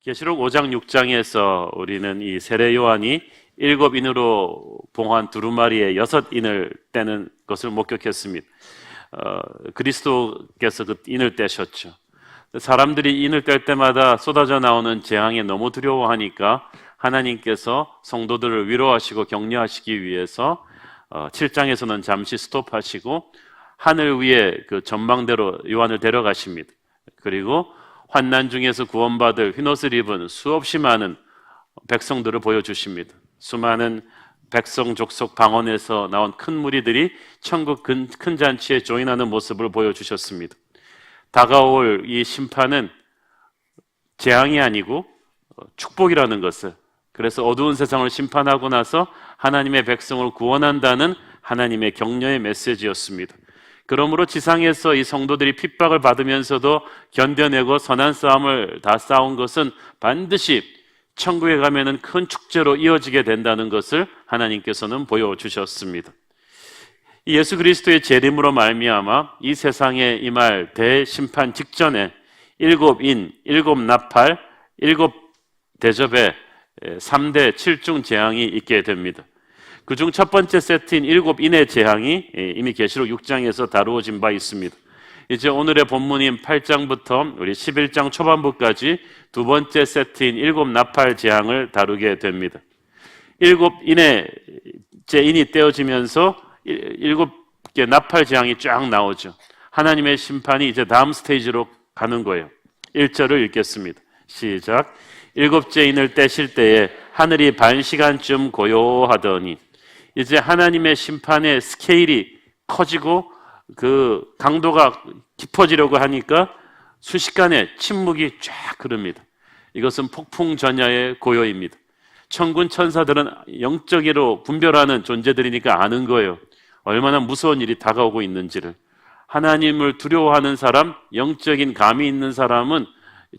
계시록 5장 6장에서 우리는 이 세례 요한이 7인으로 봉한 두루마리에 6인을 떼는 것을 목격했습니다. 그리스도께서 그 인을 떼셨죠. 사람들이 인을 뗄 때마다 쏟아져 나오는 재앙에 너무 두려워하니까 하나님께서 성도들을 위로하시고 격려하시기 위해서 7장에서는 잠시 스톱하시고 하늘 위에 그 전망대로 요한을 데려가십니다. 그리고 환난 중에서 구원받을 흰옷을 입은 수없이 많은 백성들을 보여주십니다. 수많은 백성 족속 방언에서 나온 큰 무리들이 천국 큰 잔치에 조인하는 모습을 보여주셨습니다. 다가올 이 심판은 재앙이 아니고 축복이라는 것을, 그래서 어두운 세상을 심판하고 나서 하나님의 백성을 구원한다는 하나님의 격려의 메시지였습니다. 그러므로 지상에서 이 성도들이 핍박을 받으면서도 견뎌내고 선한 싸움을 다 싸운 것은 반드시 천국에 가면은 큰 축제로 이어지게 된다는 것을 하나님께서는 보여주셨습니다. 예수 그리스도의 재림으로 말미암아 이 세상에 임할 대심판 직전에 7인, 7나팔, 7대접의 3대 7중 재앙이 있게 됩니다. 그중 첫 번째 세트인 7인의 재앙이 이미 계시록 6장에서 다루어진 바 있습니다. 이제 오늘의 본문인 8장부터 우리 11장 초반부까지 두 번째 세트인 7나팔 재앙을 다루게 됩니다. 7인의 인이 떼어지면서 7개 나팔 재앙이 쫙 나오죠. 하나님의 심판이 이제 다음 스테이지로 가는 거예요. 1절을 읽겠습니다. 시작. 7째 인을 떼실 때에 하늘이 반 시간쯤 고요하더니, 이제 하나님의 심판의 스케일이 커지고 그 강도가 깊어지려고 하니까 순식간에 침묵이 쫙 흐릅니다. 이것은 폭풍전야의 고요입니다. 천군 천사들은 영적으로 분별하는 존재들이니까 아는 거예요. 얼마나 무서운 일이 다가오고 있는지를. 하나님을 두려워하는 사람, 영적인 감이 있는 사람은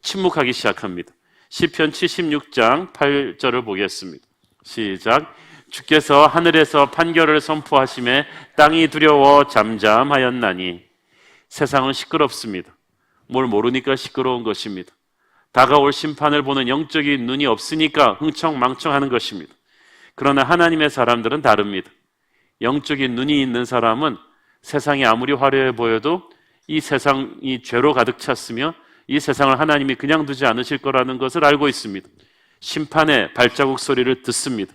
침묵하기 시작합니다. 시편 76장 8절을 보겠습니다. 시작. 주께서 하늘에서 판결을 선포하심에 땅이 두려워 잠잠하였나니. 세상은 시끄럽습니다. 뭘 모르니까 시끄러운 것입니다. 다가올 심판을 보는 영적인 눈이 없으니까 흥청망청하는 것입니다. 그러나 하나님의 사람들은 다릅니다. 영적인 눈이 있는 사람은 세상이 아무리 화려해 보여도 이 세상이 죄로 가득 찼으며 이 세상을 하나님이 그냥 두지 않으실 거라는 것을 알고 있습니다. 심판의 발자국 소리를 듣습니다.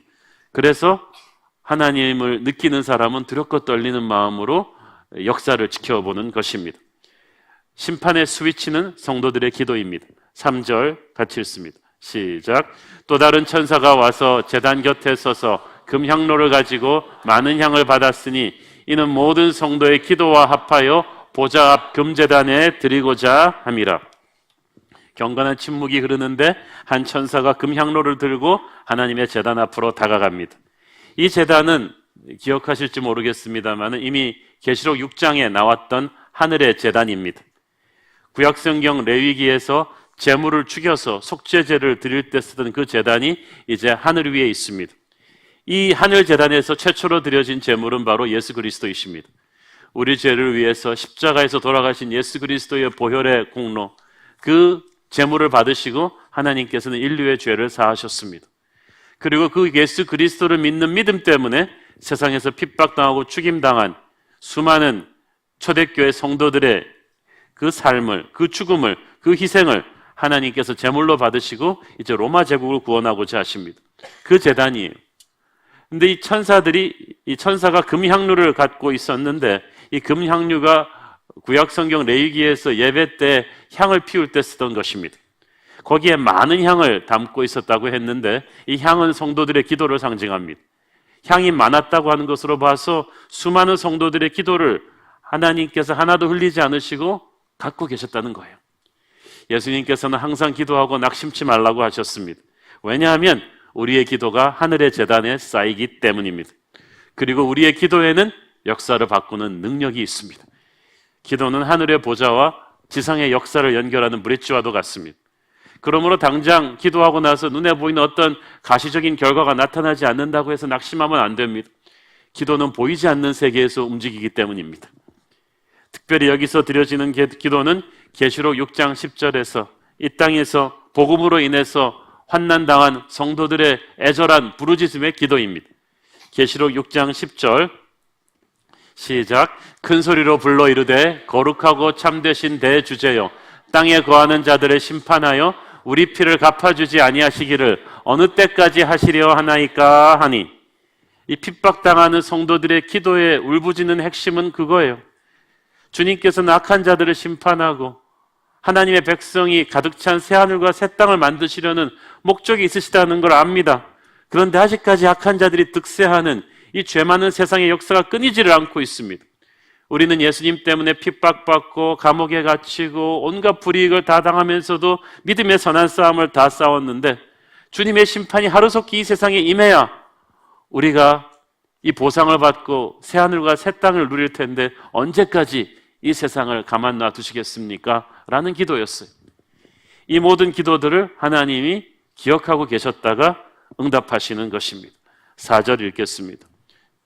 그래서 하나님을 느끼는 사람은 두렵고 떨리는 마음으로 역사를 지켜보는 것입니다. 심판의 스위치는 성도들의 기도입니다. 3절 같이 읽습니다. 시작. 또 다른 천사가 와서 제단 곁에 서서 금향로를 가지고 많은 향을 받았으니 이는 모든 성도의 기도와 합하여 보좌 앞 금제단에 드리고자 함이라. 경건한 침묵이 흐르는데 한 천사가 금향로를 들고 하나님의 제단 앞으로 다가갑니다. 이 제단은 기억하실지 모르겠습니다만 이미 계시록 6장에 나왔던 하늘의 제단입니다. 구약성경 레위기에서 제물을 죽여서 속죄제를 드릴 때 쓰던 그 제단이 이제 하늘 위에 있습니다. 이 하늘 제단에서 최초로 드려진 제물은 바로 예수 그리스도이십니다. 우리 죄를 위해서 십자가에서 돌아가신 예수 그리스도의 보혈의 공로, 그 제물을 받으시고 하나님께서는 인류의 죄를 사하셨습니다. 그리고 그 예수 그리스도를 믿는 믿음 때문에 세상에서 핍박당하고 죽임당한 수많은 초대교회 성도들의 그 삶을, 그 죽음을, 그 희생을 하나님께서 제물로 받으시고 이제 로마 제국을 구원하고자 하십니다. 그 제단이에요. 근데 이 천사가 금향류를 갖고 있었는데 이 금향류가 구약성경 레위기에서 예배 때 향을 피울 때 쓰던 것입니다. 거기에 많은 향을 담고 있었다고 했는데 이 향은 성도들의 기도를 상징합니다. 향이 많았다고 하는 것으로 봐서 수많은 성도들의 기도를 하나님께서 하나도 흘리지 않으시고 갖고 계셨다는 거예요. 예수님께서는 항상 기도하고 낙심치 말라고 하셨습니다. 왜냐하면 우리의 기도가 하늘의 제단에 쌓이기 때문입니다. 그리고 우리의 기도에는 역사를 바꾸는 능력이 있습니다. 기도는 하늘의 보좌와 지상의 역사를 연결하는 브릿지와도 같습니다. 그러므로 당장 기도하고 나서 눈에 보이는 어떤 가시적인 결과가 나타나지 않는다고 해서 낙심하면 안 됩니다. 기도는 보이지 않는 세계에서 움직이기 때문입니다. 특별히 여기서 드려지는 기도는 계시록 6장 10절에서 이 땅에서 복음으로 인해서 환난당한 성도들의 애절한 부르짖음의 기도입니다. 계시록 6장 10절 시작. 큰 소리로 불러 이르되 거룩하고 참되신 대주제여 땅에 거하는 자들을 심판하여 우리 피를 갚아주지 아니하시기를 어느 때까지 하시려 하나이까 하니, 이 핍박당하는 성도들의 기도의 울부짖는 핵심은 그거예요. 주님께서는 악한 자들을 심판하고 하나님의 백성이 가득 찬 새하늘과 새 땅을 만드시려는 목적이 있으시다는 걸 압니다. 그런데 아직까지 악한 자들이 득세하는 이 죄 많은 세상의 역사가 끊이지를 않고 있습니다. 우리는 예수님 때문에 핍박받고 감옥에 갇히고 온갖 불이익을 다 당하면서도 믿음의 선한 싸움을 다 싸웠는데, 주님의 심판이 하루속히 이 세상에 임해야 우리가 이 보상을 받고 새하늘과 새 땅을 누릴 텐데 언제까지 이 세상을 가만 놔두시겠습니까? 라는 기도였어요. 이 모든 기도들을 하나님이 기억하고 계셨다가 응답하시는 것입니다. 4절 읽겠습니다.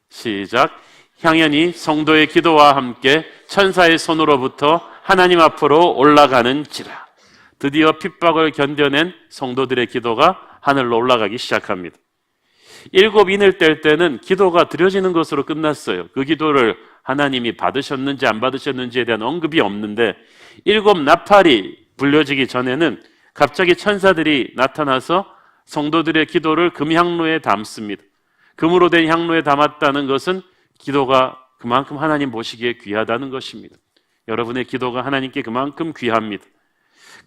시작. 향연이 성도의 기도와 함께 천사의 손으로부터 하나님 앞으로 올라가는지라. 드디어 핍박을 견뎌낸 성도들의 기도가 하늘로 올라가기 시작합니다. 7인을 뗄 때는 기도가 드려지는 것으로 끝났어요. 그 기도를 하나님이 받으셨는지 안 받으셨는지에 대한 언급이 없는데, 7 나팔이 불려지기 전에는 갑자기 천사들이 나타나서 성도들의 기도를 금향로에 담습니다. 금으로 된 향로에 담았다는 것은 기도가 그만큼 하나님 보시기에 귀하다는 것입니다. 여러분의 기도가 하나님께 그만큼 귀합니다.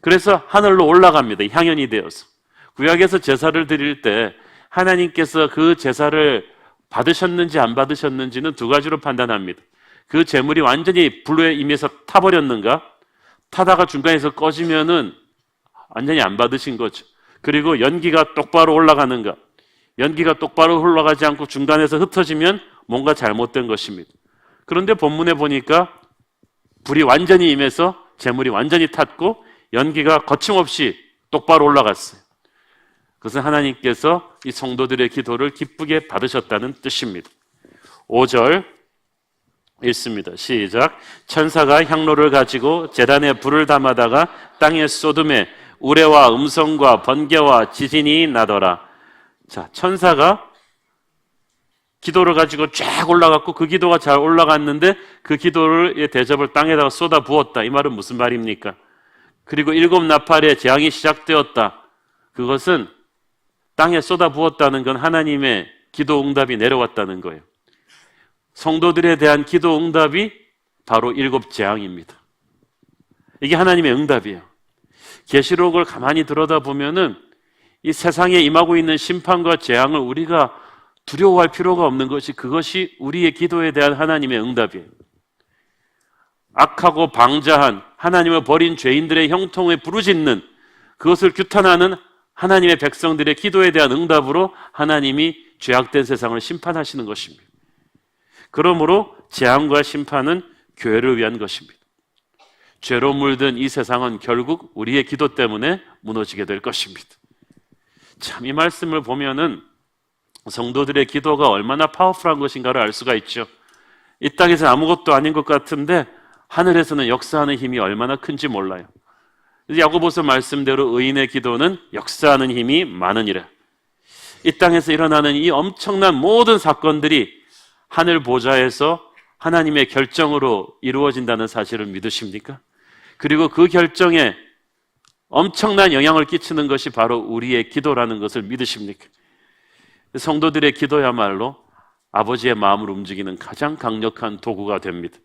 그래서 하늘로 올라갑니다. 향연이 되어서. 구약에서 제사를 드릴 때 하나님께서 그 제사를 받으셨는지 안 받으셨는지는 두 가지로 판단합니다. 그 제물이 완전히 불에 임해서 타버렸는가? 타다가 중간에서 꺼지면은 완전히 안 받으신 거죠. 그리고 연기가 똑바로 올라가는가? 연기가 똑바로 흘러가지 않고 중간에서 흩어지면 뭔가 잘못된 것입니다. 그런데 본문에 보니까 불이 완전히 임해서 제물이 완전히 탔고 연기가 거침없이 똑바로 올라갔어요. 그것은 하나님께서 이 성도들의 기도를 기쁘게 받으셨다는 뜻입니다. 5절 읽습니다. 시작. 천사가 향로를 가지고 제단에 불을 담아다가 땅에 쏟음에 우레와 음성과 번개와 지진이 나더라. 자, 천사가 기도를 가지고 쫙 올라갔고 그 기도가 잘 올라갔는데 그 기도를 대접을 땅에다가 쏟아 부었다. 이 말은 무슨 말입니까? 그리고 7 나팔의 재앙이 시작되었다. 그것은 땅에 쏟아 부었다는 건 하나님의 기도 응답이 내려왔다는 거예요. 성도들에 대한 기도 응답이 바로 7 재앙입니다. 이게 하나님의 응답이에요. 계시록을 가만히 들여다보면은 이 세상에 임하고 있는 심판과 재앙을 우리가 두려워할 필요가 없는 것이, 그것이 우리의 기도에 대한 하나님의 응답이에요. 악하고 방자한 하나님을 버린 죄인들의 형통에 부르짖는, 그것을 규탄하는 하나님의 백성들의 기도에 대한 응답으로 하나님이 죄악된 세상을 심판하시는 것입니다. 그러므로 재앙과 심판은 교회를 위한 것입니다. 죄로 물든 이 세상은 결국 우리의 기도 때문에 무너지게 될 것입니다. 참, 이 말씀을 보면은 성도들의 기도가 얼마나 파워풀한 것인가를 알 수가 있죠. 이 땅에서 아무것도 아닌 것 같은데 하늘에서는 역사하는 힘이 얼마나 큰지 몰라요. 야고보서 말씀대로 의인의 기도는 역사하는 힘이 많으니라. 이 땅에서 일어나는 이 엄청난 모든 사건들이 하늘 보좌에서 하나님의 결정으로 이루어진다는 사실을 믿으십니까? 그리고 그 결정에 엄청난 영향을 끼치는 것이 바로 우리의 기도라는 것을 믿으십니까? 성도들의 기도야말로 아버지의 마음을 움직이는 가장 강력한 도구가 됩니다.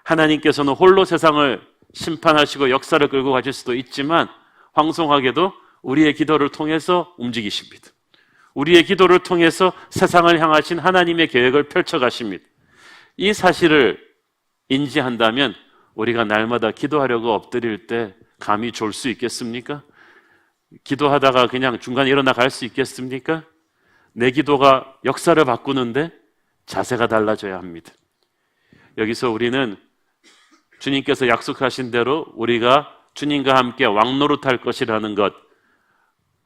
하나님께서는 홀로 세상을 심판하시고 역사를 끌고 가실 수도 있지만 황송하게도 우리의 기도를 통해서 움직이십니다. 우리의 기도를 통해서 세상을 향하신 하나님의 계획을 펼쳐가십니다. 이 사실을 인지한다면 우리가 날마다 기도하려고 엎드릴 때 감히 졸 수 있겠습니까? 기도하다가 그냥 중간에 일어나 갈 수 있겠습니까? 내 기도가 역사를 바꾸는데 자세가 달라져야 합니다. 여기서 우리는 주님께서 약속하신 대로 우리가 주님과 함께 왕노릇할 것이라는 것,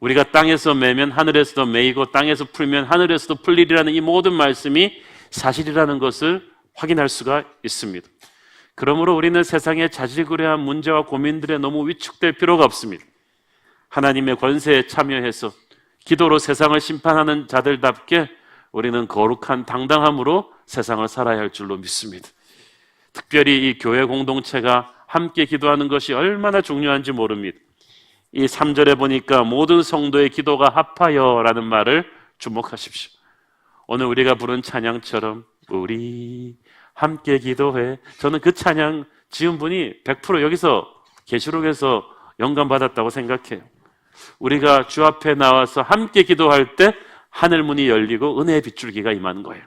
우리가 땅에서 매면 하늘에서도 매이고 땅에서 풀면 하늘에서도 풀리리라는 이 모든 말씀이 사실이라는 것을 확인할 수가 있습니다. 그러므로 우리는 세상의 자질구레한 문제와 고민들에 너무 위축될 필요가 없습니다. 하나님의 권세에 참여해서 기도로 세상을 심판하는 자들답게 우리는 거룩한 당당함으로 세상을 살아야 할 줄로 믿습니다. 특별히 이 교회 공동체가 함께 기도하는 것이 얼마나 중요한지 모릅니다. 이 3절에 보니까 모든 성도의 기도가 합하여 라는 말을 주목하십시오. 오늘 우리가 부른 찬양처럼 우리 함께 기도해. 저는 그 찬양 지은 분이 100% 여기서 계시록에서 영감받았다고 생각해요. 우리가 주 앞에 나와서 함께 기도할 때 하늘 문이 열리고 은혜의 빗줄기가 임하는 거예요.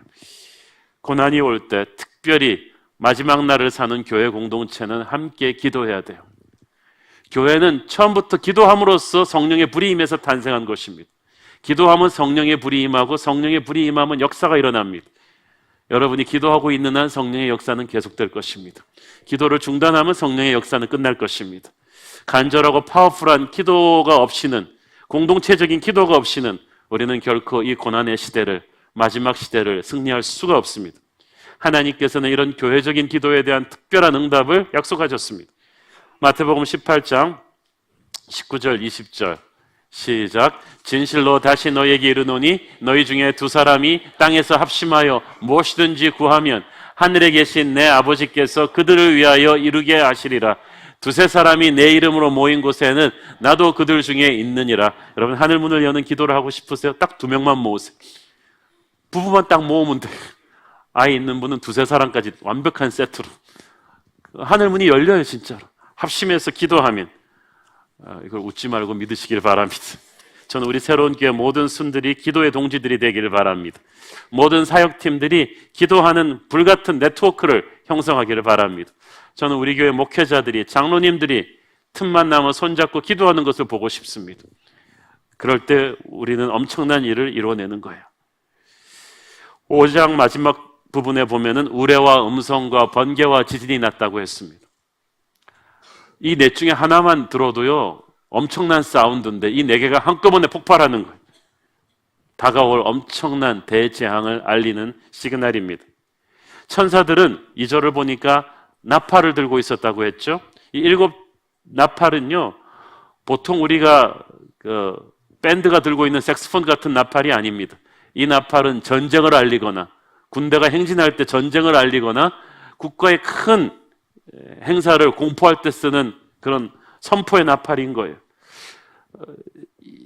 고난이 올 때 특별히 마지막 날을 사는 교회 공동체는 함께 기도해야 돼요. 교회는 처음부터 기도함으로써 성령의 불이 임해서 탄생한 것입니다. 기도하면 성령의 불이 임하고 성령의 불이 임하면 역사가 일어납니다. 여러분이 기도하고 있는 한 성령의 역사는 계속될 것입니다. 기도를 중단하면 성령의 역사는 끝날 것입니다. 간절하고 파워풀한 기도가 없이는, 공동체적인 기도가 없이는 우리는 결코 이 고난의 시대를, 마지막 시대를 승리할 수가 없습니다. 하나님께서는 이런 교회적인 기도에 대한 특별한 응답을 약속하셨습니다. 마태복음 18장 19절 20절 시작. 진실로 다시 너희에게 이르노니 너희 중에 두 사람이 땅에서 합심하여 무엇이든지 구하면 하늘에 계신 내 아버지께서 그들을 위하여 이루게 하시리라. 두세 사람이 내 이름으로 모인 곳에는 나도 그들 중에 있느니라. 여러분, 하늘 문을 여는 기도를 하고 싶으세요? 딱 2명만 모으세요. 부부만 딱 모으면 돼요. 아이 있는 분은 두세 사람까지 완벽한 세트로. 하늘 문이 열려요, 진짜로. 합심해서 기도하면. 이걸 웃지 말고 믿으시길 바랍니다. 저는 우리 새로운 교회 모든 순들이 기도의 동지들이 되기를 바랍니다. 모든 사역팀들이 기도하는 불같은 네트워크를 형성하기를 바랍니다. 저는 우리 교회 목회자들이, 장로님들이 틈만 나면 손잡고 기도하는 것을 보고 싶습니다. 그럴 때 우리는 엄청난 일을 이뤄내는 거예요. 5장 마지막 부분에 보면은 우레와 음성과 번개와 지진이 났다고 했습니다. 이 넷 중에 하나만 들어도요 엄청난 사운드인데 이 네 개가 한꺼번에 폭발하는 거예요. 다가올 엄청난 대재앙을 알리는 시그널입니다. 천사들은 2절을 보니까 나팔을 들고 있었다고 했죠. 이 7 나팔은요 보통 우리가 밴드가 들고 있는 색소폰 같은 나팔이 아닙니다. 이 나팔은 전쟁을 알리거나 군대가 행진할 때 전쟁을 알리거나 국가의 큰 행사를 공포할 때 쓰는 그런 선포의 나팔인 거예요.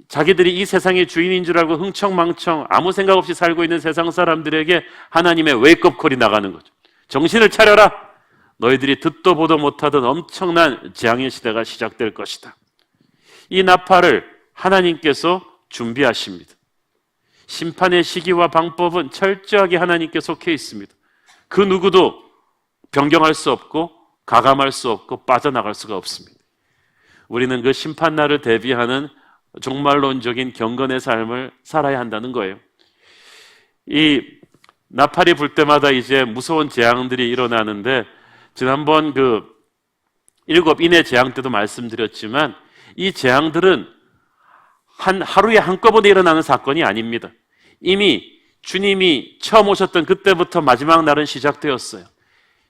자기들이 이 세상의 주인인 줄 알고 흥청망청 아무 생각 없이 살고 있는 세상 사람들에게 하나님의 웨이크업콜이 나가는 거죠. 정신을 차려라! 너희들이 듣도 보도 못하던 엄청난 재앙의 시대가 시작될 것이다. 이 나팔을 하나님께서 준비하십니다. 심판의 시기와 방법은 철저하게 하나님께 속해 있습니다. 그 누구도 변경할 수 없고 가감할 수 없고 빠져나갈 수가 없습니다. 우리는 그 심판날을 대비하는 종말론적인 경건의 삶을 살아야 한다는 거예요. 이 나팔이 불 때마다 이제 무서운 재앙들이 일어나는데 지난번 그 7 인의 재앙 때도 말씀드렸지만 이 재앙들은 하루에 한꺼번에 일어나는 사건이 아닙니다. 이미 주님이 처음 오셨던 그때부터 마지막 날은 시작되었어요.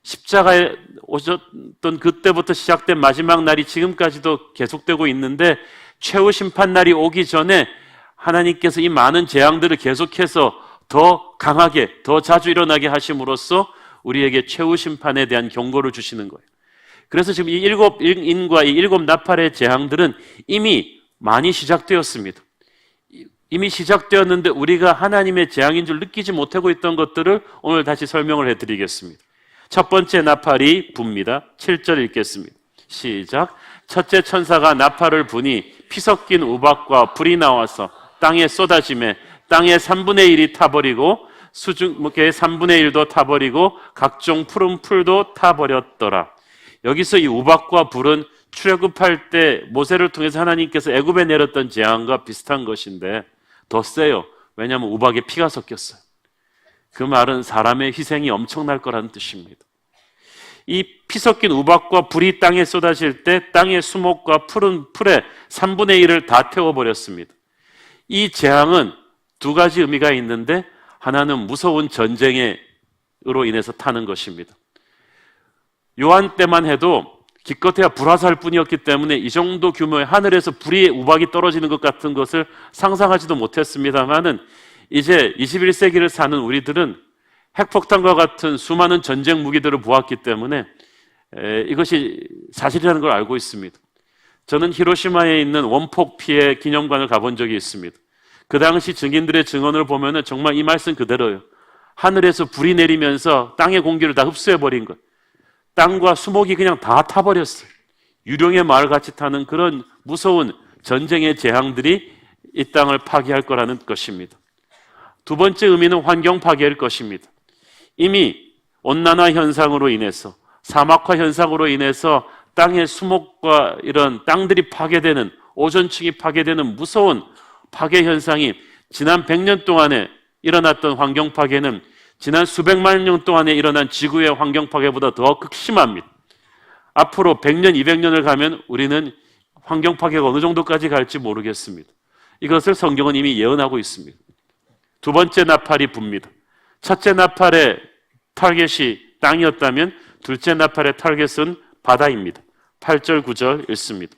십자가에 오셨던 그때부터 시작된 마지막 날이 지금까지도 계속되고 있는데 최후 심판 날이 오기 전에 하나님께서 이 많은 재앙들을 계속해서 더 강하게, 더 자주 일어나게 하심으로써 우리에게 최후 심판에 대한 경고를 주시는 거예요. 그래서 지금 이 7 인과 이 7 나팔의 재앙들은 이미 많이 시작되었습니다. 이미 시작되었는데 우리가 하나님의 재앙인 줄 느끼지 못하고 있던 것들을 오늘 다시 설명을 해드리겠습니다. 첫 번째 나팔이 붑니다. 7절 읽겠습니다. 시작. 첫째 천사가 나팔을 부니 피 섞인 우박과 불이 나와서 땅에 쏟아지매 땅의 3분의 1이 타버리고 수중목의 3분의 1도 타버리고 각종 푸른 풀도 타버렸더라. 여기서 이 우박과 불은 출애굽할 때 모세를 통해서 하나님께서 애굽에 내렸던 재앙과 비슷한 것인데 더 세요. 왜냐하면 우박에 피가 섞였어요. 그 말은 사람의 희생이 엄청날 거라는 뜻입니다. 이 피 섞인 우박과 불이 땅에 쏟아질 때 땅의 수목과 푸른 풀의 3분의 1을 다 태워버렸습니다. 이 재앙은 두 가지 의미가 있는데 하나는 무서운 전쟁으로 인해서 타는 것입니다. 요한 때만 해도 기껏해야 불화살 뿐이었기 때문에 이 정도 규모의 하늘에서 불이 우박이 떨어지는 것 같은 것을 상상하지도 못했습니다만은 이제 21세기를 사는 우리들은 핵폭탄과 같은 수많은 전쟁 무기들을 보았기 때문에 이것이 사실이라는 걸 알고 있습니다. 저는 히로시마에 있는 원폭 피해 기념관을 가본 적이 있습니다. 그 당시 증인들의 증언을 보면은 정말 이 말씀 그대로예요. 하늘에서 불이 내리면서 땅의 공기를 다 흡수해버린 것. 땅과 수목이 그냥 다 타버렸어요. 유령의 말 같이 타는 그런 무서운 전쟁의 재앙들이 이 땅을 파괴할 거라는 것입니다. 두 번째 의미는 환경 파괴일 것입니다. 이미 온난화 현상으로 인해서, 사막화 현상으로 인해서 땅의 수목과 이런 땅들이 파괴되는, 오존층이 파괴되는 무서운 파괴 현상이 지난 100년 동안에 일어났던 환경 파괴는 지난 수백만 년 동안에 일어난 지구의 환경 파괴보다 더 극심합니다. 앞으로 100년, 200년을 가면 우리는 환경 파괴가 어느 정도까지 갈지 모르겠습니다. 이것을 성경은 이미 예언하고 있습니다. 두 번째 나팔이 붑니다. 첫째 나팔의 타겟이 땅이었다면 둘째 나팔의 타겟은 바다입니다. 8절, 9절 읽습니다.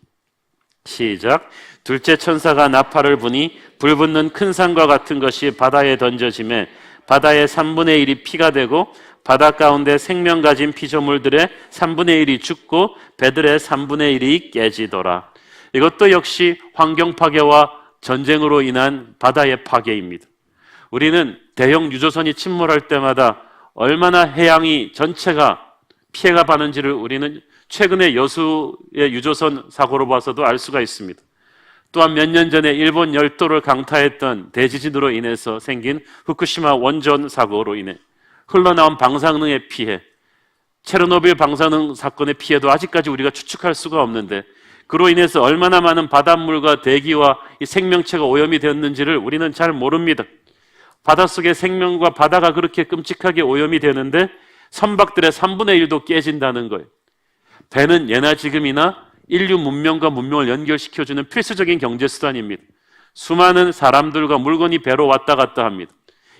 시작. 둘째 천사가 나팔을 부니 불 붙는 큰 산과 같은 것이 바다에 던져지매 바다의 3분의 1이 피가 되고 바다 가운데 생명 가진 피조물들의 3분의 1이 죽고 배들의 3분의 1이 깨지더라. 이것도 역시 환경 파괴와 전쟁으로 인한 바다의 파괴입니다. 우리는 대형 유조선이 침몰할 때마다 얼마나 해양이 전체가 피해가 받는지를 우리는 최근에 여수의 유조선 사고로 봐서도 알 수가 있습니다. 또한 몇 년 전에 일본 열도를 강타했던 대지진으로 인해서 생긴 후쿠시마 원전 사고로 인해 흘러나온 방사능의 피해, 체르노빌 방사능 사건의 피해도 아직까지 우리가 추측할 수가 없는데 그로 인해서 얼마나 많은 바닷물과 대기와 이 생명체가 오염이 되었는지를 우리는 잘 모릅니다. 바닷속의 생명과 바다가 그렇게 끔찍하게 오염이 되는데 선박들의 3분의 1도 깨진다는 거예요. 배는 예나 지금이나 인류 문명과 문명을 연결시켜주는 필수적인 경제수단입니다. 수많은 사람들과 물건이 배로 왔다 갔다 합니다.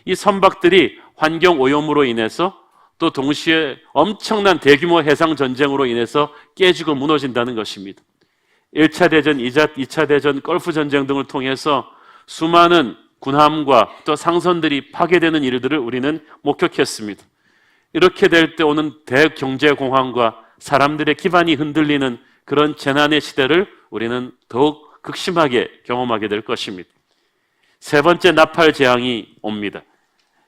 이 선박들이 환경오염으로 인해서 또 동시에 엄청난 대규모 해상전쟁으로 인해서 깨지고 무너진다는 것입니다. 1차 대전, 2차 대전, 걸프전쟁 등을 통해서 수많은 군함과 또 상선들이 파괴되는 일들을 우리는 목격했습니다. 이렇게 될 때 오는 대경제공황과 사람들의 기반이 흔들리는 그런 재난의 시대를 우리는 더욱 극심하게 경험하게 될 것입니다. 세 번째 나팔 재앙이 옵니다.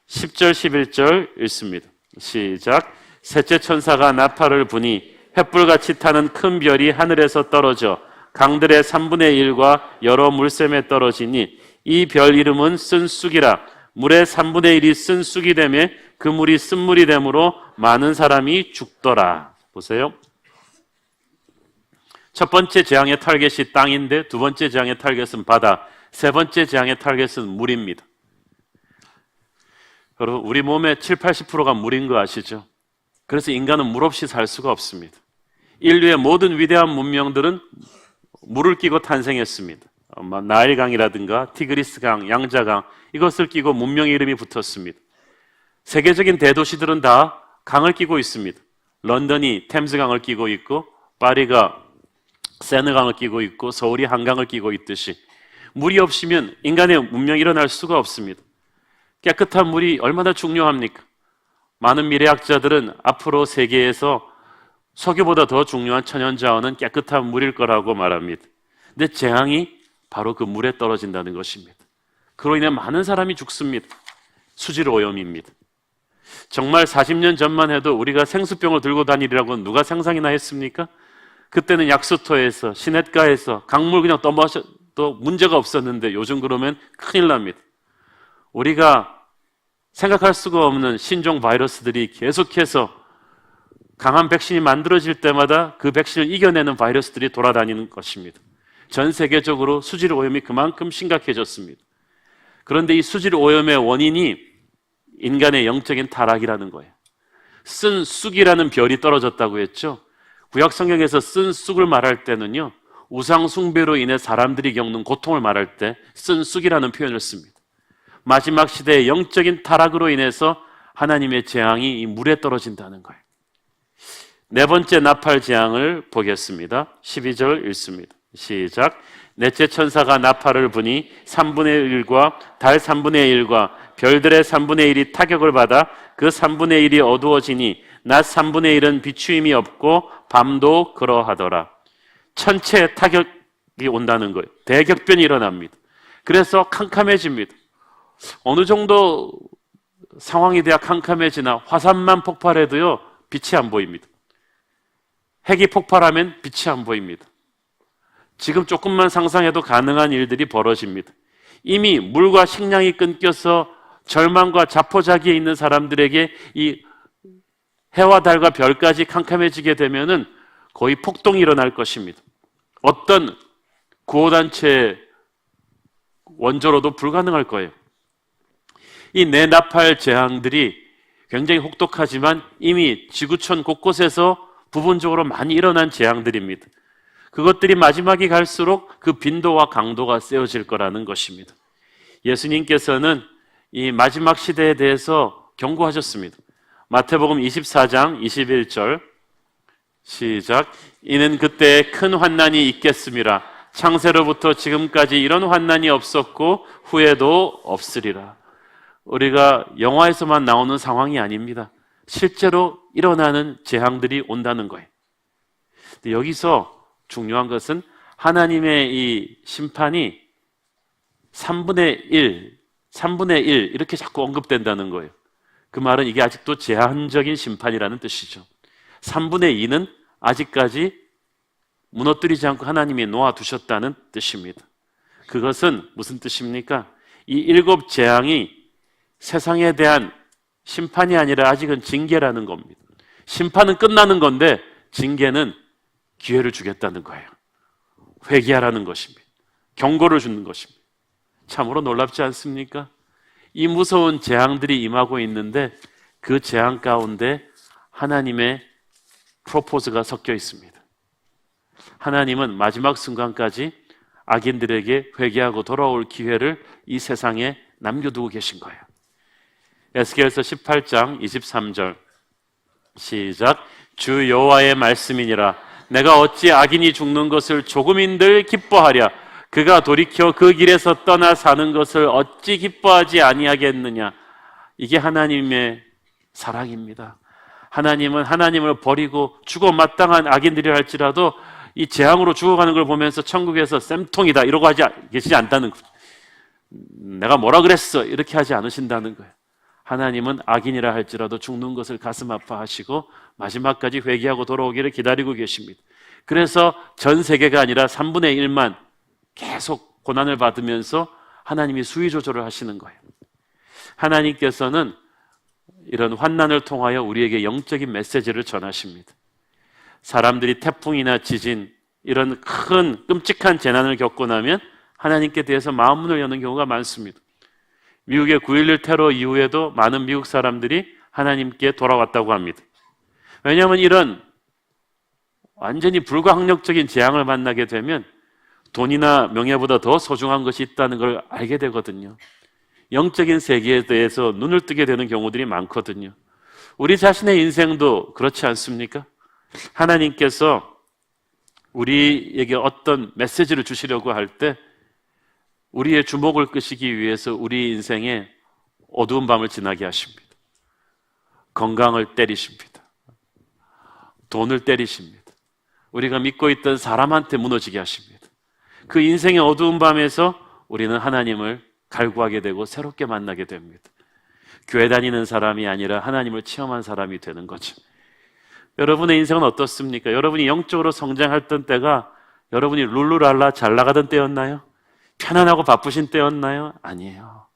10절, 11절 읽습니다. 시작. 셋째 천사가 나팔을 부니 횃불같이 타는 큰 별이 하늘에서 떨어져 강들의 3분의 1과 여러 물샘에 떨어지니 이 별 이름은 쓴쑥이라. 물의 3분의 1이 쓴쑥이 되며 그 물이 쓴물이 되므로 많은 사람이 죽더라. 보세요. 첫 번째 재앙의 타겟이 땅인데 두 번째 재앙의 타겟은 바다, 세 번째 재앙의 타겟은 물입니다. 여러분, 우리 몸의 7, 80%가 물인 거 아시죠? 그래서 인간은 물 없이 살 수가 없습니다. 인류의 모든 위대한 문명들은 물을 끼고 탄생했습니다. 나일강이라든가 티그리스강, 양자강 이것을 끼고 문명의 이름이 붙었습니다. 세계적인 대도시들은 다 강을 끼고 있습니다. 런던이 템스강을 끼고 있고 파리가 세느강을 끼고 있고 서울이 한강을 끼고 있듯이 물이 없으면 인간의 문명이 일어날 수가 없습니다. 깨끗한 물이 얼마나 중요합니까? 많은 미래학자들은 앞으로 세계에서 석유보다 더 중요한 천연자원은 깨끗한 물일 거라고 말합니다. 근데 재앙이 바로 그 물에 떨어진다는 것입니다. 그로 인해 많은 사람이 죽습니다. 수질 오염입니다. 정말 40년 전만 해도 우리가 생수병을 들고 다니리라고 누가 상상이나 했습니까? 그때는 약수터에서 시냇가에서 강물 그냥 떠마셔도 문제가 없었는데 요즘 그러면 큰일 납니다. 우리가 생각할 수가 없는 신종 바이러스들이 계속해서 강한 백신이 만들어질 때마다 그 백신을 이겨내는 바이러스들이 돌아다니는 것입니다. 전 세계적으로 수질 오염이 그만큼 심각해졌습니다. 그런데 이 수질 오염의 원인이 인간의 영적인 타락이라는 거예요. 쓴 쑥이라는 별이 떨어졌다고 했죠. 구약 성경에서 쓴 쑥을 말할 때는요, 우상 숭배로 인해 사람들이 겪는 고통을 말할 때 쓴 쑥이라는 표현을 씁니다. 마지막 시대의 영적인 타락으로 인해서 하나님의 재앙이 이 물에 떨어진다는 거예요. 네 번째 나팔 재앙을 보겠습니다. 12절 읽습니다. 시작. 넷째 천사가 나팔을 부니 3분의 1과 달 3분의 1과 별들의 3분의 1이 타격을 받아 그 3분의 1이 어두워지니 낮 3분의 1은 비추임이 없고 밤도 그러하더라. 천체 타격이 온다는 거예요. 대격변이 일어납니다. 그래서 캄캄해집니다. 어느 정도 상황이 돼야 캄캄해지나 화산만 폭발해도요 빛이 안 보입니다. 핵이 폭발하면 빛이 안 보입니다. 지금 조금만 상상해도 가능한 일들이 벌어집니다. 이미 물과 식량이 끊겨서 절망과 자포자기에 있는 사람들에게 이 해와 달과 별까지 캄캄해지게 되면은 거의 폭동이 일어날 것입니다. 어떤 구호단체 원조로도 불가능할 거예요. 이 내나팔 재앙들이 굉장히 혹독하지만 이미 지구촌 곳곳에서 부분적으로 많이 일어난 재앙들입니다. 그것들이 마지막이 갈수록 그 빈도와 강도가 세워질 거라는 것입니다. 예수님께서는 이 마지막 시대에 대해서 경고하셨습니다. 마태복음 24장 21절 시작. 이는 그때 큰 환난이 있겠음이라. 창세로부터 지금까지 이런 환난이 없었고 후에도 없으리라. 우리가 영화에서만 나오는 상황이 아닙니다. 실제로 일어나는 재앙들이 온다는 거예요. 근데 여기서 중요한 것은 하나님의 이 심판이 3분의 1 이렇게 자꾸 언급된다는 거예요. 그 말은 이게 아직도 제한적인 심판이라는 뜻이죠. 3분의 2는 아직까지 무너뜨리지 않고 하나님이 놓아두셨다는 뜻입니다. 그것은 무슨 뜻입니까? 이 7 재앙이 세상에 대한 심판이 아니라 아직은 징계라는 겁니다. 심판은 끝나는 건데 징계는 기회를 주겠다는 거예요. 회개하라는 것입니다. 경고를 주는 것입니다. 참으로 놀랍지 않습니까? 이 무서운 재앙들이 임하고 있는데 그 재앙 가운데 하나님의 프로포즈가 섞여 있습니다. 하나님은 마지막 순간까지 악인들에게 회개하고 돌아올 기회를 이 세상에 남겨두고 계신 거예요. 에스겔서 18장 23절 시작. 주 여호와의 말씀이니라. 내가 어찌 악인이 죽는 것을 조금인들 기뻐하랴. 그가 돌이켜 그 길에서 떠나 사는 것을 어찌 기뻐하지 아니하겠느냐. 이게 하나님의 사랑입니다. 하나님은 하나님을 버리고 죽어 마땅한 악인들이라 할지라도 이 재앙으로 죽어가는 걸 보면서 천국에서 쌤통이다 이러고 계시지 않다는 거예요. 내가 뭐라 그랬어 이렇게 하지 않으신다는 거예요. 하나님은 악인이라 할지라도 죽는 것을 가슴 아파하시고 마지막까지 회개하고 돌아오기를 기다리고 계십니다. 그래서 전 세계가 아니라 3분의 1만 계속 고난을 받으면서 하나님이 수위 조절을 하시는 거예요. 하나님께서는 이런 환난을 통하여 우리에게 영적인 메시지를 전하십니다. 사람들이 태풍이나 지진 이런 큰 끔찍한 재난을 겪고 나면 하나님께 대해서 마음문을 여는 경우가 많습니다. 미국의 9.11 테러 이후에도 많은 미국 사람들이 하나님께 돌아왔다고 합니다. 왜냐하면 이런 완전히 불가항력적인 재앙을 만나게 되면 돈이나 명예보다 더 소중한 것이 있다는 걸 알게 되거든요. 영적인 세계에 대해서 눈을 뜨게 되는 경우들이 많거든요. 우리 자신의 인생도 그렇지 않습니까? 하나님께서 우리에게 어떤 메시지를 주시려고 할 때 우리의 주목을 끄시기 위해서 우리 인생에 어두운 밤을 지나게 하십니다. 건강을 때리십니다. 돈을 때리십니다. 우리가 믿고 있던 사람한테 무너지게 하십니다. 그 인생의 어두운 밤에서 우리는 하나님을 갈구하게 되고 새롭게 만나게 됩니다. 교회 다니는 사람이 아니라 하나님을 체험한 사람이 되는 거죠. 여러분의 인생은 어떻습니까? 여러분이 영적으로 성장했던 때가 여러분이 룰루랄라 잘 나가던 때였나요? 편안하고 바쁘신 때였나요? 아니에요.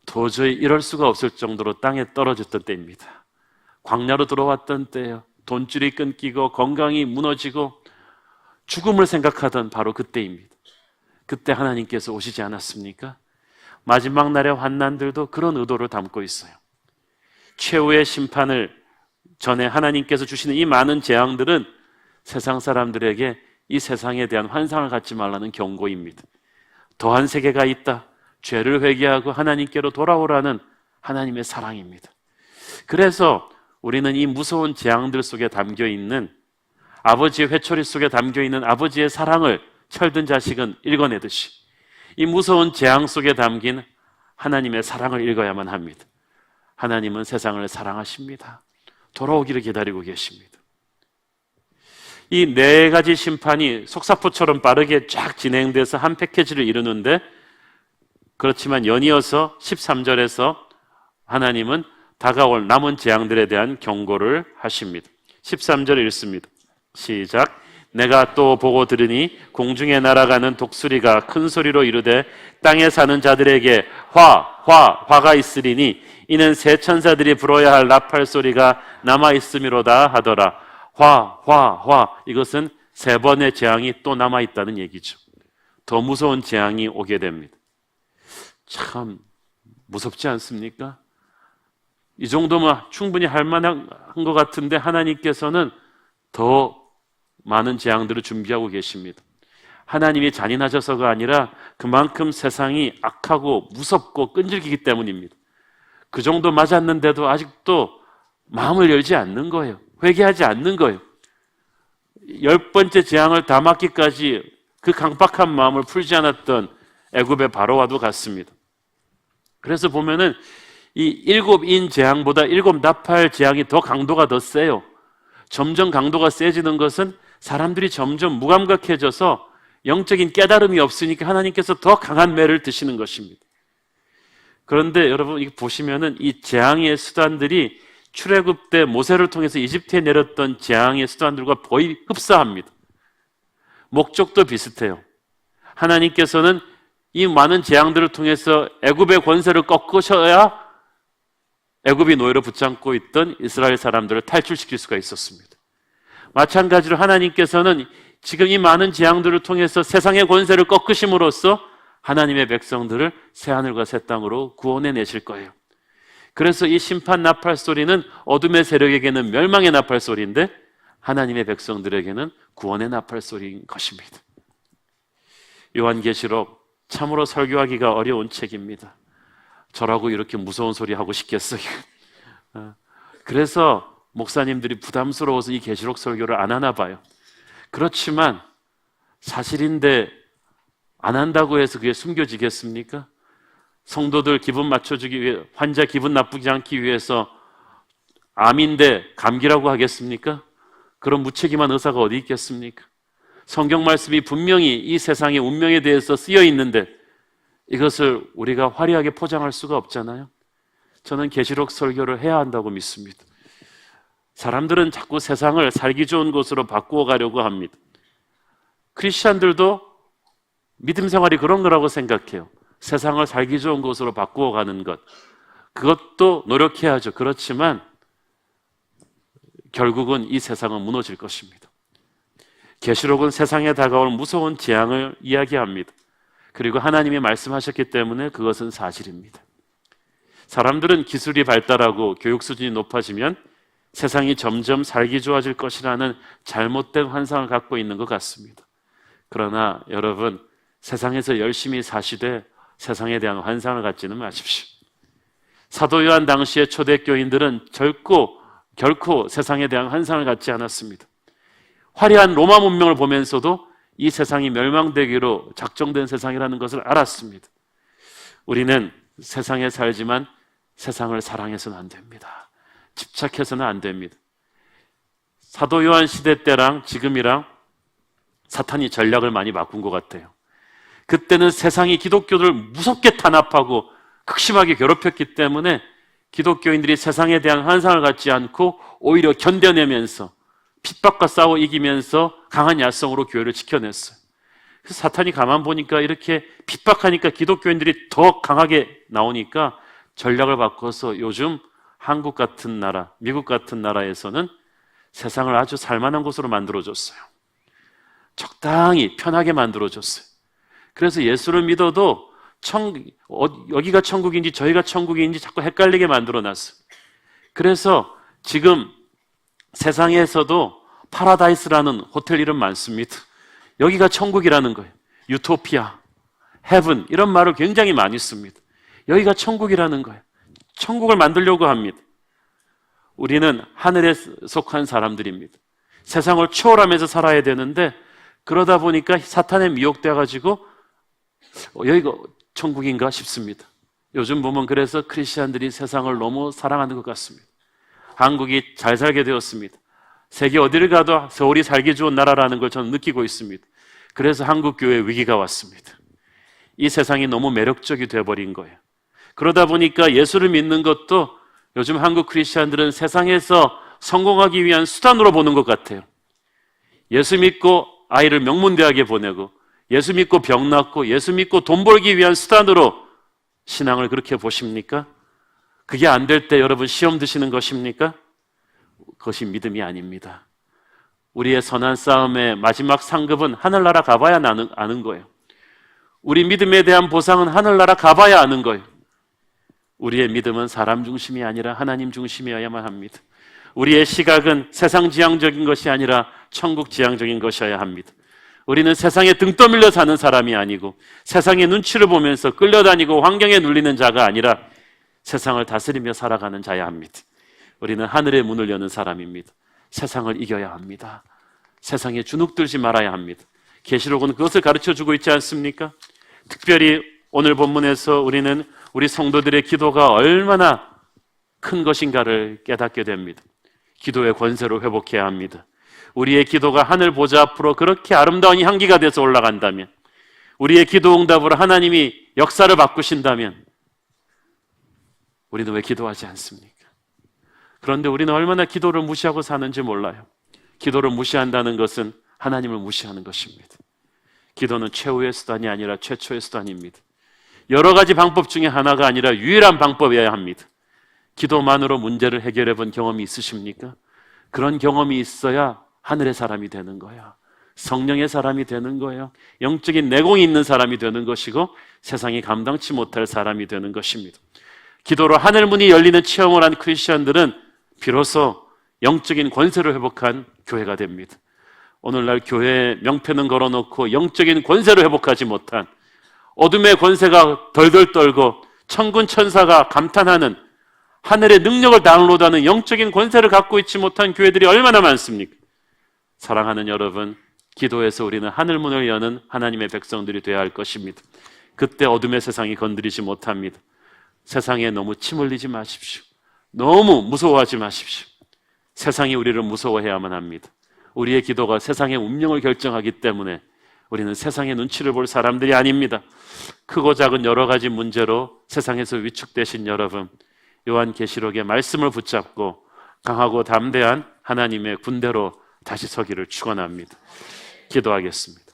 도저히 이럴 수가 없을 정도로 땅에 떨어졌던 때입니다. 광야로 들어왔던 때예요. 돈줄이 끊기고 건강이 무너지고 죽음을 생각하던 바로 그때입니다. 그때 하나님께서 오시지 않았습니까? 마지막 날의 환난들도 그런 의도를 담고 있어요. 최후의 심판을 전에 하나님께서 주시는 이 많은 재앙들은 세상 사람들에게 이 세상에 대한 환상을 갖지 말라는 경고입니다. 더한 세계가 있다. 죄를 회개하고 하나님께로 돌아오라는 하나님의 사랑입니다. 그래서 우리는 이 무서운 재앙들 속에 담겨 있는 아버지의 회초리 속에 담겨 있는 아버지의 사랑을 철든 자식은 읽어내듯이 이 무서운 재앙 속에 담긴 하나님의 사랑을 읽어야만 합니다. 하나님은 세상을 사랑하십니다. 돌아오기를 기다리고 계십니다. 이 네 가지 심판이 속사포처럼 빠르게 쫙 진행돼서 한 패키지를 이루는데, 그렇지만 연이어서 13절에서 하나님은 다가올 남은 재앙들에 대한 경고를 하십니다. 13절 읽습니다. 시작. 내가 또 보고 들으니 공중에 날아가는 독수리가 큰 소리로 이르되 땅에 사는 자들에게 화가 있으리니 이는 새 천사들이 불어야 할 나팔 소리가 남아 있음이로다 하더라. 이것은 세 번의 재앙이 또 남아 있다는 얘기죠. 더 무서운 재앙이 오게 됩니다. 참 무섭지 않습니까? 이 정도면 충분히 할 만한 것 같은데 하나님께서는 더 많은 재앙들을 준비하고 계십니다. 하나님이 잔인하셔서가 아니라 그만큼 세상이 악하고 무섭고 끈질기기 때문입니다. 그 정도 맞았는데도 아직도 마음을 열지 않는 거예요. 회개하지 않는 거예요. 10번째 재앙을 다 맞기까지 그 강박한 마음을 풀지 않았던 애굽의 바로와도 같습니다. 그래서 보면은 이 7인 재앙보다 7 나팔 재앙이 더 강도가 더 세요. 점점 강도가 세지는 것은 사람들이 점점 무감각해져서 영적인 깨달음이 없으니까 하나님께서 더 강한 매를 드시는 것입니다. 그런데 여러분 이거 보시면은 이 재앙의 수단들이 출애굽 때 모세를 통해서 이집트에 내렸던 재앙의 수단들과 거의 흡사합니다. 목적도 비슷해요. 하나님께서는 이 많은 재앙들을 통해서 애굽의 권세를 꺾으셔야 애굽이 노예로 붙잡고 있던 이스라엘 사람들을 탈출시킬 수가 있었습니다. 마찬가지로 하나님께서는 지금 이 많은 재앙들을 통해서 세상의 권세를 꺾으심으로써 하나님의 백성들을 새하늘과 새 땅으로 구원해 내실 거예요. 그래서 이 심판 나팔 소리는 어둠의 세력에게는 멸망의 나팔 소리인데 하나님의 백성들에게는 구원의 나팔 소리인 것입니다. 요한계시록 참으로 설교하기가 어려운 책입니다. 저라고 이렇게 무서운 소리 하고 싶겠어요? 그래서 목사님들이 부담스러워서 이 계시록 설교를 안 하나 봐요. 그렇지만 사실인데 안 한다고 해서 그게 숨겨지겠습니까? 성도들 기분 맞춰주기 위해, 환자 기분 나쁘지 않기 위해서 암인데 감기라고 하겠습니까? 그런 무책임한 의사가 어디 있겠습니까? 성경 말씀이 분명히 이 세상의 운명에 대해서 쓰여 있는데 이것을 우리가 화려하게 포장할 수가 없잖아요. 저는 계시록 설교를 해야 한다고 믿습니다. 사람들은 자꾸 세상을 살기 좋은 곳으로 바꾸어 가려고 합니다. 크리스찬들도 믿음 생활이 그런 거라고 생각해요. 세상을 살기 좋은 곳으로 바꾸어 가는 것, 그것도 노력해야죠. 그렇지만 결국은 이 세상은 무너질 것입니다. 계시록은 세상에 다가올 무서운 재앙을 이야기합니다. 그리고 하나님이 말씀하셨기 때문에 그것은 사실입니다. 사람들은 기술이 발달하고 교육 수준이 높아지면 세상이 점점 살기 좋아질 것이라는 잘못된 환상을 갖고 있는 것 같습니다. 그러나 여러분, 세상에서 열심히 사시되 세상에 대한 환상을 갖지는 마십시오. 사도 요한 당시의 초대교인들은 결코 세상에 대한 환상을 갖지 않았습니다. 화려한 로마 문명을 보면서도 이 세상이 멸망되기로 작정된 세상이라는 것을 알았습니다. 우리는 세상에 살지만 세상을 사랑해서는 안 됩니다. 집착해서는 안 됩니다. 사도 요한 시대 때랑 지금이랑 사탄이 전략을 많이 바꾼 것 같아요. 그때는 세상이 기독교를 무섭게 탄압하고 극심하게 괴롭혔기 때문에 기독교인들이 세상에 대한 환상을 갖지 않고 오히려 견뎌내면서 핍박과 싸워 이기면서 강한 야성으로 교회를 지켜냈어요. 그래서 사탄이 가만 보니까 이렇게 핍박하니까 기독교인들이 더 강하게 나오니까 전략을 바꿔서 요즘 한국 같은 나라, 미국 같은 나라에서는 세상을 아주 살만한 곳으로 만들어줬어요. 적당히 편하게 만들어줬어요. 그래서 예수를 믿어도 여기가 천국인지 저희가 천국인지 자꾸 헷갈리게 만들어놨어요. 그래서 지금 세상에서도 파라다이스라는 호텔 이름 많습니다. 여기가 천국이라는 거예요. 유토피아, 헤븐 이런 말을 굉장히 많이 씁니다. 여기가 천국이라는 거예요. 천국을 만들려고 합니다. 우리는 하늘에 속한 사람들입니다. 세상을 초월하면서 살아야 되는데 그러다 보니까 사탄에 미혹되어 가지고 여기가 천국인가 싶습니다. 요즘 보면 그래서 크리스찬들이 세상을 너무 사랑하는 것 같습니다. 한국이 잘 살게 되었습니다. 세계 어디를 가도 서울이 살기 좋은 나라라는 걸 저는 느끼고 있습니다. 그래서 한국 교회에 위기가 왔습니다. 이 세상이 너무 매력적이 되어버린 거예요. 그러다 보니까 예수를 믿는 것도 요즘 한국 크리스찬들은 세상에서 성공하기 위한 수단으로 보는 것 같아요. 예수 믿고 아이를 명문대학에 보내고 예수 믿고 병 낫고 예수 믿고 돈 벌기 위한 수단으로 신앙을 그렇게 보십니까? 그게 안 될 때 여러분 시험 드시는 것입니까? 그것이 믿음이 아닙니다. 우리의 선한 싸움의 마지막 상급은 하늘나라 가봐야 아는 거예요. 우리 믿음에 대한 보상은 하늘나라 가봐야 아는 거예요. 우리의 믿음은 사람 중심이 아니라 하나님 중심이어야만 합니다. 우리의 시각은 세상 지향적인 것이 아니라 천국 지향적인 것이어야 합니다. 우리는 세상에 등 떠밀려 사는 사람이 아니고 세상의 눈치를 보면서 끌려다니고 환경에 눌리는 자가 아니라 세상을 다스리며 살아가는 자야 합니다. 우리는 하늘의 문을 여는 사람입니다. 세상을 이겨야 합니다. 세상에 주눅들지 말아야 합니다. 계시록은 그것을 가르쳐주고 있지 않습니까? 특별히 오늘 본문에서 우리는 우리 성도들의 기도가 얼마나 큰 것인가를 깨닫게 됩니다. 기도의 권세로 회복해야 합니다. 우리의 기도가 하늘 보좌 앞으로 그렇게 아름다운 향기가 돼서 올라간다면, 우리의 기도 응답으로 하나님이 역사를 바꾸신다면 우리는 왜 기도하지 않습니까? 그런데 우리는 얼마나 기도를 무시하고 사는지 몰라요. 기도를 무시한다는 것은 하나님을 무시하는 것입니다. 기도는 최후의 수단이 아니라 최초의 수단입니다. 여러 가지 방법 중에 하나가 아니라 유일한 방법이어야 합니다. 기도만으로 문제를 해결해 본 경험이 있으십니까? 그런 경험이 있어야 하늘의 사람이 되는 거야. 성령의 사람이 되는 거예요. 영적인 내공이 있는 사람이 되는 것이고 세상이 감당치 못할 사람이 되는 것입니다. 기도로 하늘문이 열리는 체험을 한 크리스천들은 비로소 영적인 권세를 회복한 교회가 됩니다. 오늘날 교회에 명패는 걸어놓고 영적인 권세를 회복하지 못한, 어둠의 권세가 덜덜 떨고 천군 천사가 감탄하는, 하늘의 능력을 다운로드하는 영적인 권세를 갖고 있지 못한 교회들이 얼마나 많습니까? 사랑하는 여러분, 기도에서 우리는 하늘문을 여는 하나님의 백성들이 되어야 할 것입니다. 그때 어둠의 세상이 건드리지 못합니다. 세상에 너무 침 흘리지 마십시오. 너무 무서워하지 마십시오. 세상이 우리를 무서워해야만 합니다. 우리의 기도가 세상의 운명을 결정하기 때문에 우리는 세상의 눈치를 볼 사람들이 아닙니다. 크고 작은 여러 가지 문제로 세상에서 위축되신 여러분, 요한계시록의 말씀을 붙잡고 강하고 담대한 하나님의 군대로 다시 서기를 축원합니다. 기도하겠습니다.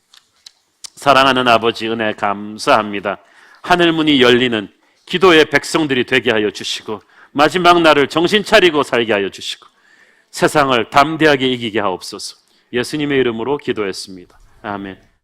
사랑하는 아버지, 은혜 감사합니다. 하늘문이 열리는 기도의 백성들이 되게 하여 주시고 마지막 날을 정신 차리고 살게 하여 주시고 세상을 담대하게 이기게 하옵소서. 예수님의 이름으로 기도했습니다. 아멘.